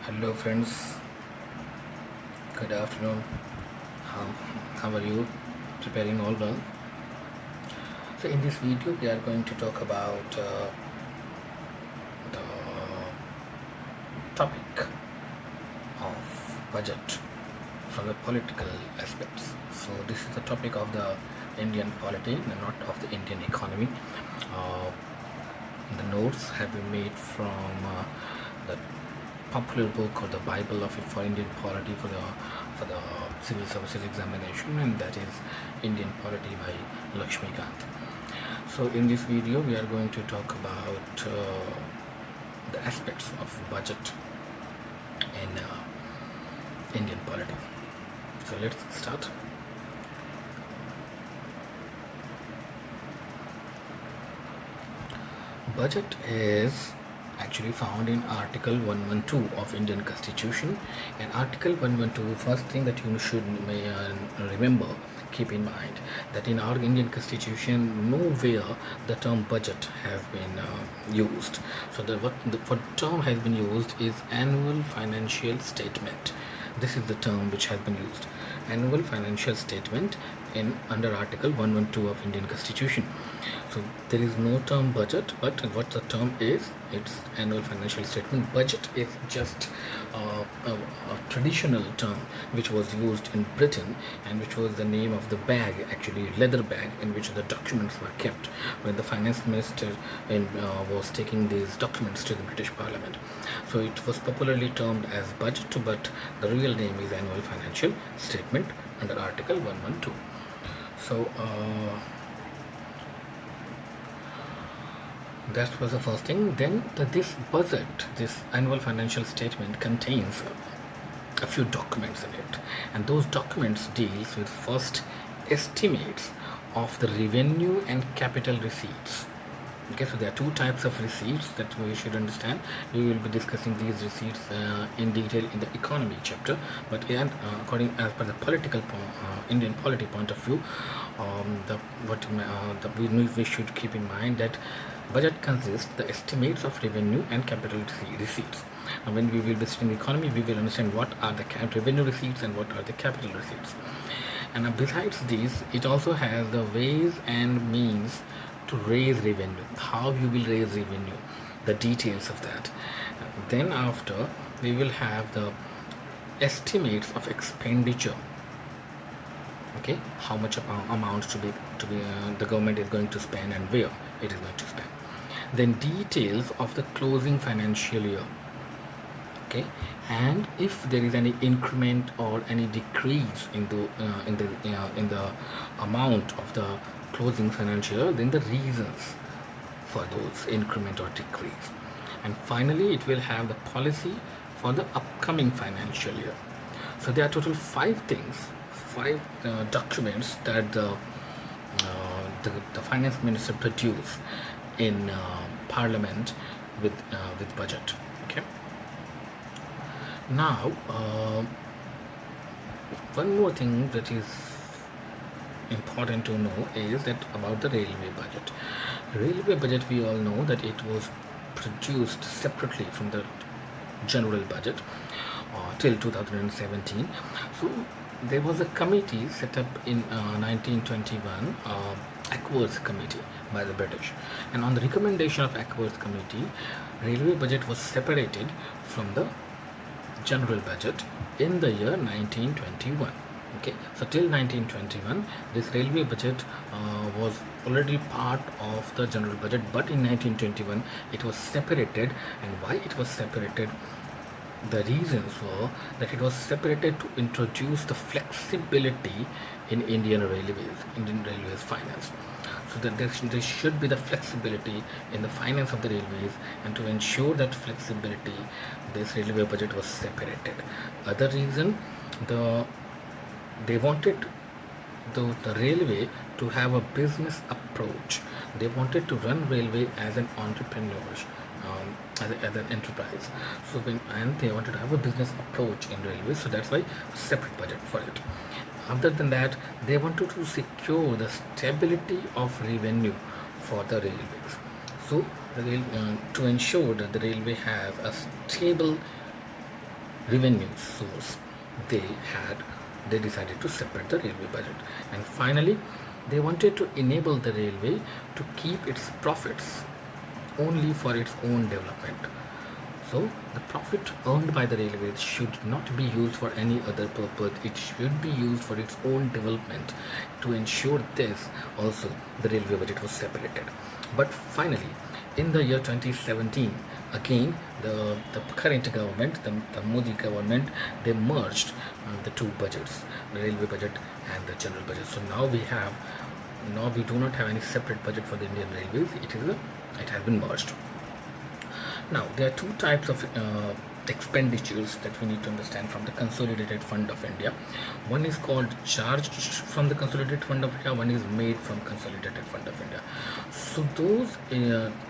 Hello friends, good afternoon. How, how are you? Preparing all well? So in this video we are going to talk about the topic of budget from the political aspects. So this is the topic of the Indian polity and not of the Indian economy. Uh, the notes have been made from the popular book or the Bible of for Indian polity for the civil services examination, and that is Indian Polity by Laxmikant. So in this video we are going to talk about the aspects of budget in Indian polity. So let's start. Budget is actually found in Article 112 of Indian Constitution, and Article 112, first thing that you should remember, keep in mind that in our Indian Constitution nowhere the term budget has been used. So what term has been used is annual financial statement. This is the term which has been used, annual financial statement, in under Article 112 of Indian Constitution. So there is no term budget, but what the term is, it's annual financial statement. Budget is just a traditional term which was used in Britain, and which was the name of the bag, actually leather bag, in which the documents were kept when the finance minister was taking these documents to the British Parliament. So it was popularly termed as budget, but the real name is annual financial statement under Article 112. So that was the first thing. Then this budget, this annual financial statement, contains a few documents in it, and those documents deals with first estimates of the revenue and capital receipts. Okay, so there are two types of receipts that we should understand. We will be discussing these receipts in detail in the economy chapter, but according as per the Indian polity point of view, we should keep in mind that budget consists the estimates of revenue and capital receipts. And when we will be studying the economy, we will understand what are the revenue receipts and what are the capital receipts. And besides these, it also has the ways and means to raise revenue, how you will raise revenue, the details of that. Then after, we will have the estimates of expenditure. Okay, how much amount to be the government is going to spend and where it is going to spend. Then details of the closing financial year. Okay, and if there is any increment or any decrease in the amount of the closing financial year, then the reasons for those increment or decrease. And finally, it will have the policy for the upcoming financial year. So there are total five documents that the finance minister produced in Parliament with budget. Okay. Now, one more thing that is important to know is that about the railway budget. Railway budget, we all know that it was produced separately from the general budget till 2017. So there was a committee set up in 1921, Ackworth Committee by the British, and on the recommendation of Ackworth Committee, railway budget was separated from the general budget in the year 1921. Okay, so till 1921 this railway budget was already part of the general budget, but in 1921 it was separated. And why it was separated? The reasons were that it was separated to introduce the flexibility in Indian Railways finance. So that there should be the flexibility in the finance of the railways, and to ensure that flexibility, this railway budget was separated. Other reason, they wanted the railway to have a business approach. They wanted to run railway as an entrepreneur, as an enterprise. So and they wanted to have a business approach in railways. So that's why separate budget for it. Other than that, they wanted to secure the stability of revenue for the railways. So to ensure that the railway has a stable revenue source they decided to separate the railway budget. And finally, they wanted to enable the railway to keep its profits only for its own development. So the profit earned by the railways should not be used for any other purpose. It should be used for its own development. To ensure this, also the railway budget was separated. But finally, in the year 2017, again the current government, the Modi government, they merged the two budgets, the railway budget and the general budget. So now we do not have any separate budget for the Indian Railways. It has been merged. Now, there are two types of expenditures that we need to understand from the Consolidated Fund of India. One is called charged from the Consolidated Fund of India, one is made from Consolidated Fund of India. So those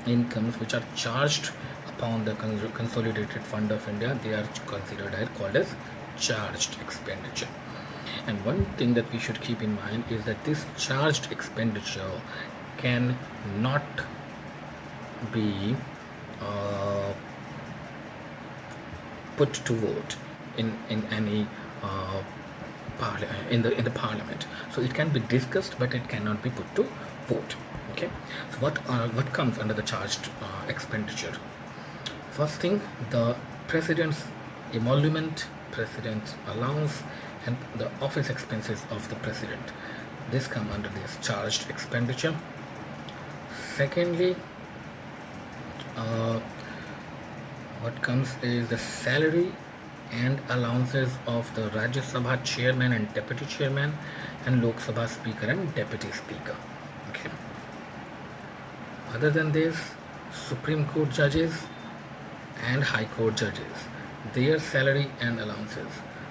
incomes which are charged upon the Consolidated Fund of India, they are called as charged expenditure. And one thing that we should keep in mind is that this charged expenditure cannot be put to vote in any in the parliament. So it can be discussed, but it cannot be put to vote. Okay. So what comes under the charged expenditure? First thing, the president's emolument, president's allowance, and the office expenses of the president. This come under this charged expenditure. Secondly, what comes is the salary and allowances of the Rajya Sabha chairman and deputy chairman, and Lok Sabha speaker and deputy speaker. Okay. Other than this, Supreme Court judges and High Court judges, their salary and allowances.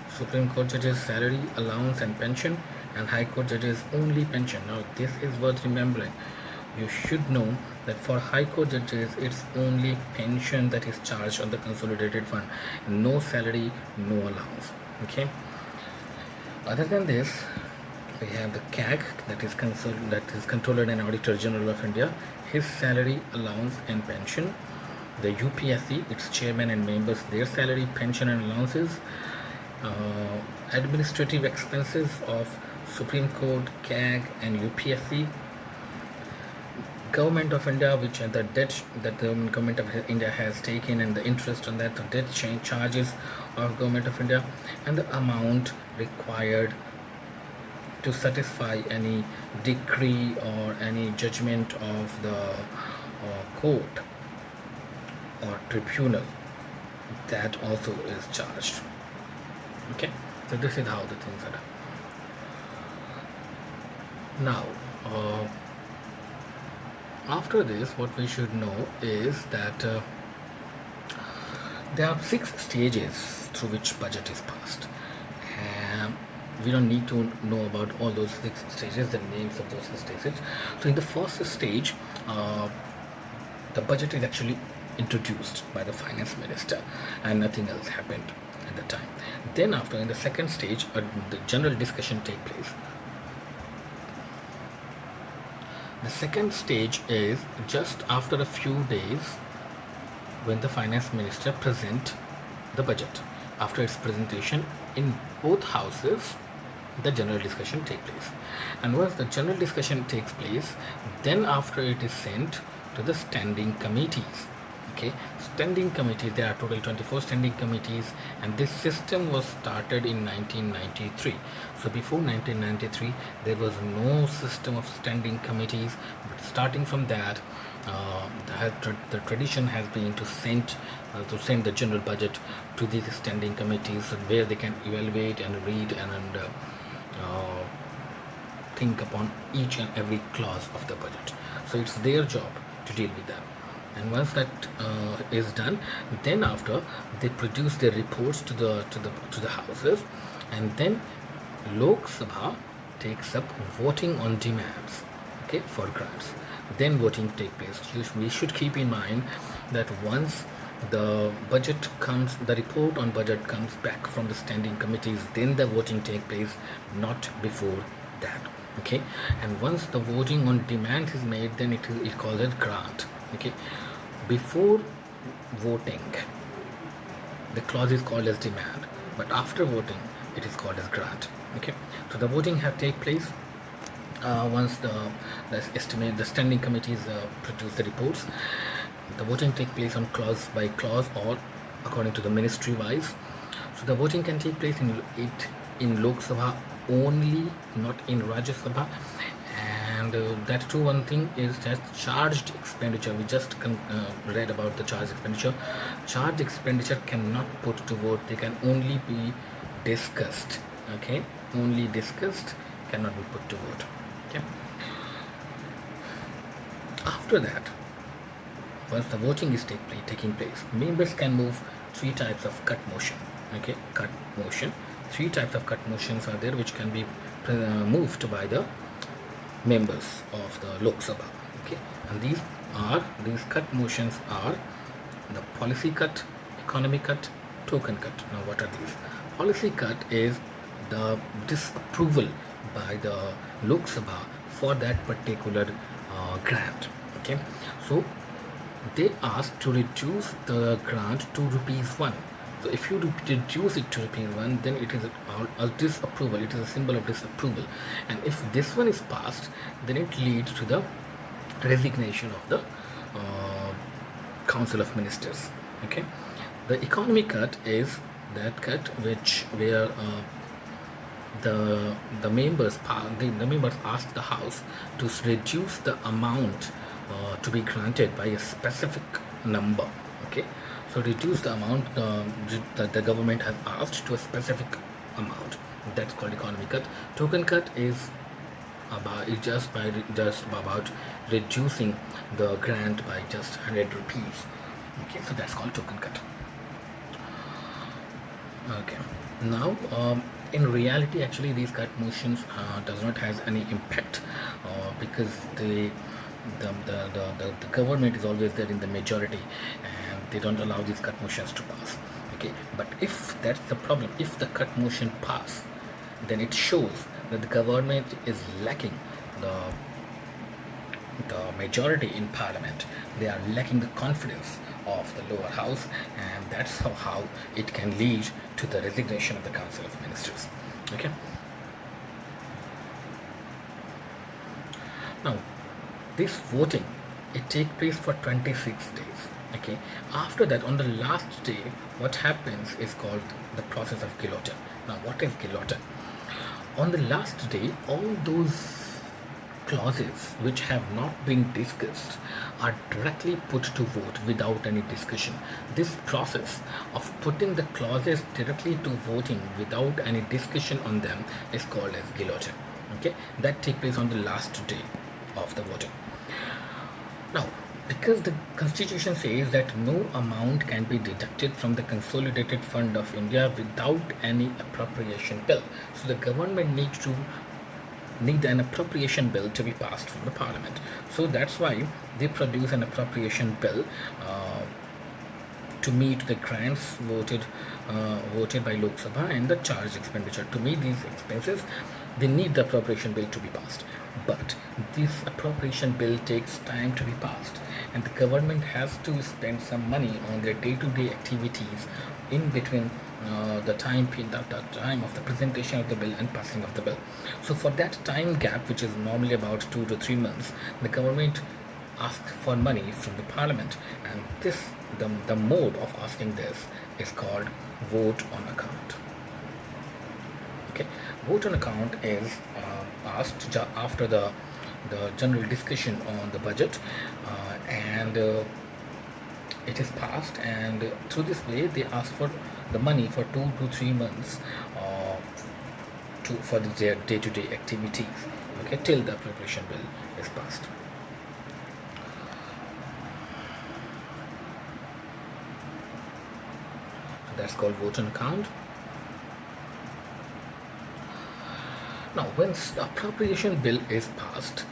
Supreme Court judges salary, allowance and pension, and High Court judges only pension. Now this is worth remembering. You should know that for High Court judges, it's only pension that is charged on the Consolidated Fund. No salary, no allowance. Okay. Other than this, we have the CAG, that is Controller and Auditor General of India, his salary, allowance and pension. The UPSC, its chairman and members, their salary, pension and allowances. Administrative expenses of Supreme Court, CAG and UPSC. Government of India, which are the debt that the Government of India has taken and the interest on that, the debt charges of Government of India, and the amount required to satisfy any decree or any judgment of the court or tribunal, that also is charged. Okay, so this is how the things are done. Now, after this, what we should know is that there are 6 stages through which budget is passed. We don't need to know about all those 6 stages, the names of those 6 stages. So in the first stage, the budget is actually introduced by the finance minister and nothing else happened at the time. Then after, in the second stage, the general discussion takes place. The second stage is just after a few days when the finance minister present the budget. After its presentation in both houses, the general discussion takes place. And once the general discussion takes place, then after it is sent to the standing committees. Okay, standing committees, there are total 24 standing committees, and this system was started in 1993. So before 1993, there was no system of standing committees, but starting from that, the tradition has been to send the general budget to these standing committees, where they can evaluate and read and think upon each and every clause of the budget. So it's their job to deal with that. And once that is done, then after they produce their reports to the houses, and then Lok Sabha takes up voting on demands, okay, for grants. Then voting takes place. We should keep in mind that once the budget comes, the report on budget comes back from the standing committees, then the voting takes place, not before that. Okay, and once the voting on demand is made, then it calls it grant. Okay, before voting the clause is called as demand, but after voting it is called as grant. Okay, so the voting have take place once the standing committees produce the reports. The voting take place on clause by clause or according to the ministry wise. So the voting can take place in Lok Sabha only, not in Rajya Sabha. And that too, one thing is that charged expenditure. We just read about the charged expenditure. Charged expenditure cannot put to vote. They can only be discussed. Okay, only discussed, cannot be put to vote. Okay. After that, once the voting is taking place, members can move three types of cut motion. Okay, cut motion. Three types of cut motions are there which can be moved by the members of the Lok Sabha. Okay, and these cut motions are the policy cut, economy cut, token cut. Now, what are these? Policy cut is the disapproval by the Lok Sabha for that particular grant. Okay, so they ask to reduce the grant to rupees 1. So if you reduce it to rupees 1, then it is a disapproval. It is a symbol of disapproval. And if this one is passed, then it leads to the resignation of the Council of Ministers. Okay, the economy cut is that cut where the members ask the House to reduce the amount to be granted by a specific number. Okay, so reduce the amount that the government has asked to a specific amount. That's called economy cut. Token cut is just about reducing the grant by just 100 rupees. Okay, so that's called token cut. Okay, now in reality, actually, these cut motions does not has any impact because the government is always there in the majority, and they don't allow these cut motions to pass. Okay, but if that's the problem, if the cut motion pass, then it shows that the government is lacking the majority in parliament. They are lacking the confidence of the lower house, and that's how it can lead to the resignation of the Council of Ministers. Okay, now this voting, it takes place for 26 days. Okay, after that, on the last day, what happens is called the process of guillotine. Now, what is guillotine? On the last day, all those clauses which have not been discussed are directly put to vote without any discussion. This process of putting the clauses directly to voting without any discussion on them is called as guillotine. Okay, that takes place on the last day of the voting. Now, because the constitution says that no amount can be deducted from the consolidated fund of India without any appropriation bill, so the government need an appropriation bill to be passed from the parliament. So that's why they produce an appropriation bill to meet the grants voted by Lok Sabha and the charged expenditure. To meet these expenses, they need the appropriation bill to be passed. But this appropriation bill takes time to be passed, and the government has to spend some money on their day-to-day activities in between the time of the presentation of the bill and passing of the bill. So for that time gap, which is normally about 2 to 3 months, the government asks for money from the parliament, and the mode of asking this is called vote on account. Okay, vote on account is asked after the general discussion on the budget, and it is passed, and through this way they ask for the money for 2 to 3 months for their day-to-day activities. Okay, till the appropriation bill is passed. So that's called vote on account. Now, once the appropriation bill is passed,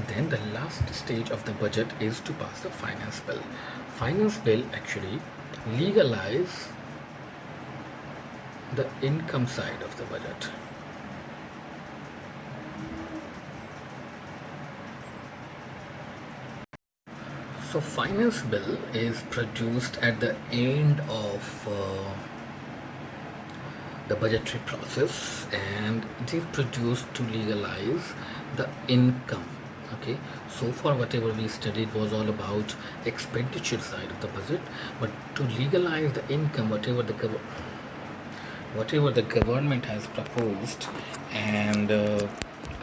then the last stage of the budget is to pass the finance bill. Finance bill actually legalize the income side of the budget. So finance bill is produced at the end of the budgetary process, and it is produced to legalize the income. Okay, so far whatever we studied was all about expenditure side of the budget, but to legalize the income, whatever the government has proposed, and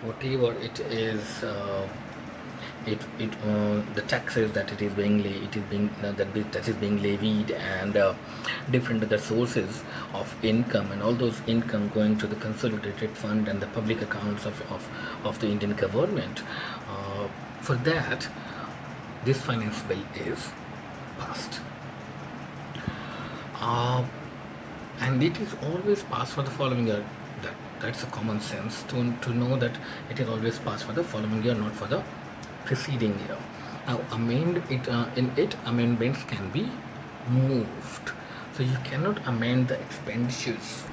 whatever it is, the taxes that it is being that is being levied, and different other sources of income, and all those income going to the consolidated fund and the public accounts of the Indian government. For that, this finance bill is passed. Uh, and it is always passed for the following year. That's a common sense to know that it is always passed for the following year, not for the preceding year. Now, amendments can be moved. So you cannot amend the expenditures,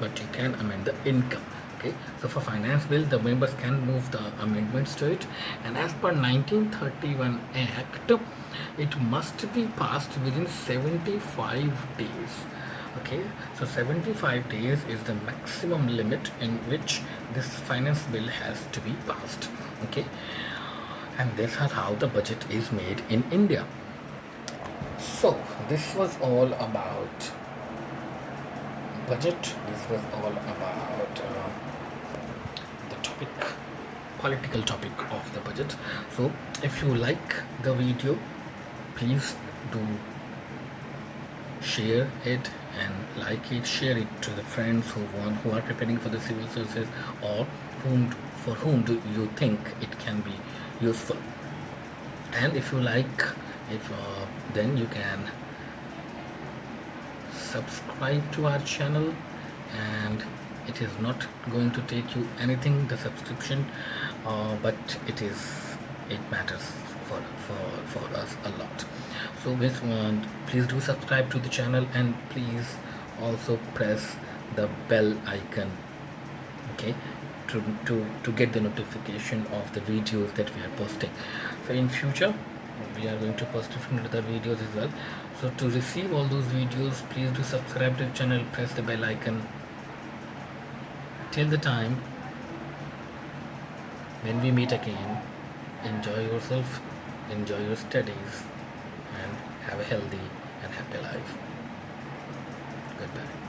but you can amend the income. Okay, so for finance bill, the members can move the amendments to it, and as per 1931 Act, it must be passed within 75 days. Okay, so 75 days is the maximum limit in which this finance bill has to be passed. Okay, and this is how the budget is made in India. So this was all about budget. This was all about the topic, political topic of the budget. So if you like the video, please do share it and like it, share it to the friends who are preparing for the civil services, or for whom do you think it can be useful. And if you like, then you can subscribe to our channel, and it is not going to take you anything, the subscription, but it matters for us a lot. So please do subscribe to the channel, and please also press the bell icon, okay, to get the notification of the videos that we are posting. So in future we are going to post different other videos as well. So to receive all those videos, please do subscribe to the channel, press the bell icon. Till the time when we meet again, enjoy yourself, enjoy your studies, and have a healthy and happy life. Goodbye.